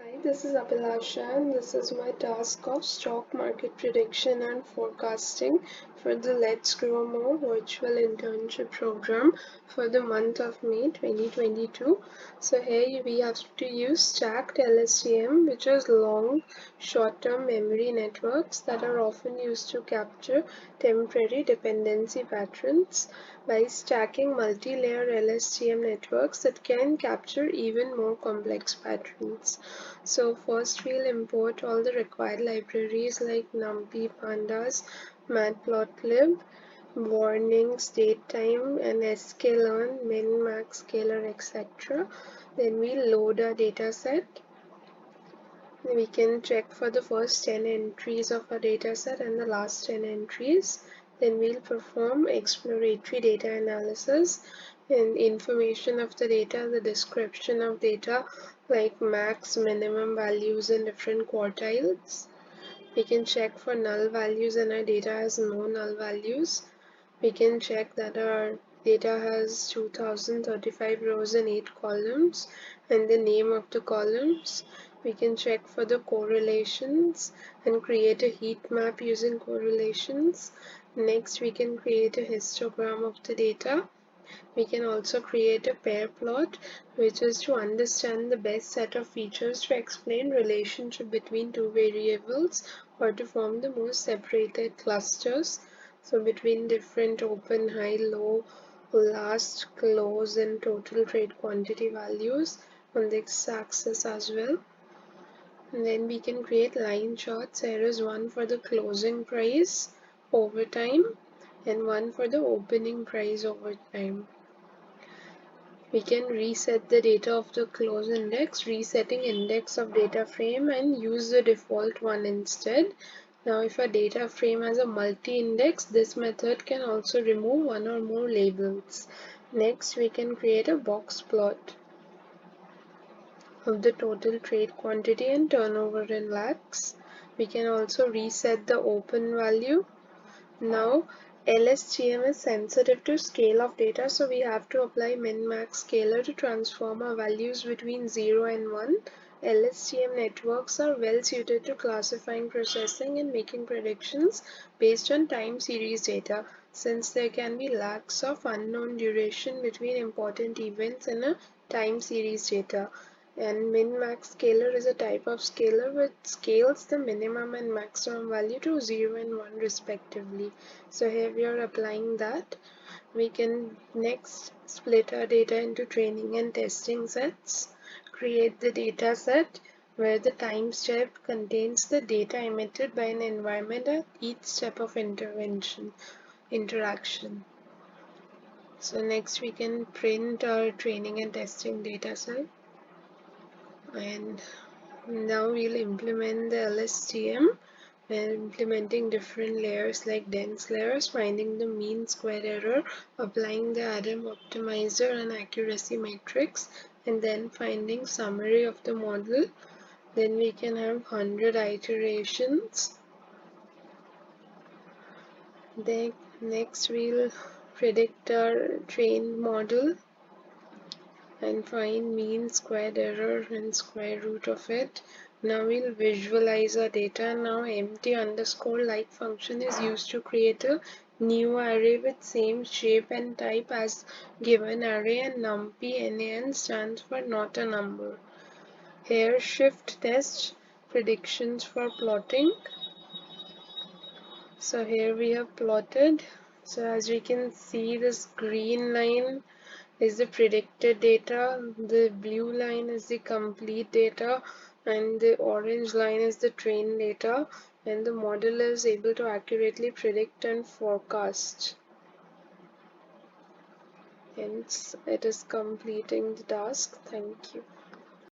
Hi, this is Abhilasha and this is my task of stock market prediction and forecasting for the Let's Grow More virtual internship program for the month of May 2022. So here we have to use stacked LSTM, which is long short-term memory networks that are often used to capture temporary dependency patterns. By stacking multi-layer LSTM networks that can capture even more complex patterns. So first we'll import all the required libraries like NumPy, Pandas, Matplotlib, warnings, datetime, and sklearn, min, max, scalar, etc. Then we'll load our dataset. We can check for the first 10 entries of our dataset and the last 10 entries. Then we'll perform exploratory data analysis and information of the data, the description of data like max, minimum values in different quartiles. We can check for null values and our data has no null values. We can check that our data has 2035 rows and 8 columns and the name of the columns. We can check for the correlations and create a heat map using correlations. Next, we can create a histogram of the data. We can also create a pair plot, which is to understand the best set of features to explain relationship between two variables or to form the most separated clusters. So between different open, high, low, last, close and total trade quantity values on the x-axis as well. And then we can create line charts. There is one for the closing price over time and one for the opening price over time. We can reset the data of the close index, resetting index of data frame and use the default one instead. Now if a data frame has a multi-index, this method can also remove one or more labels. Next we can create a box plot of the total trade quantity and turnover in lakhs. We can also reset the open value. Now LSTM is sensitive to scale of data, so we have to apply min-max scalar to transform our values between 0 and 1. LSTM networks are well suited to classifying, processing and making predictions based on time series data, since there can be lakhs of unknown duration between important events in a time series data. And min-max scalar is a type of scalar which scales the minimum and maximum value to 0 and 1 respectively. So here we are applying that. We can next split our data into training and testing sets. Create the data set where the time step contains the data emitted by an environment at each step of interaction. So next we can print our training and testing data set. And now we'll implement the LSTM. We're implementing different layers like dense layers, finding the mean square error, applying the Adam optimizer and accuracy matrix, and then finding summary of the model. Then we can have 100 iterations. Then next we'll predict our trained model and find mean, squared error and square root of it. Now we'll visualize our data. Now empty underscore like function is used to create a new array with same shape and type as given array, and numpy nan stands for not a number. Here shift test predictions for plotting. So here we have plotted. So as we can see, this green line is the predicted data, the blue line is the complete data, and the orange line is the trained data, and the model is able to accurately predict and forecast. Hence, it is completing the task. Thank you.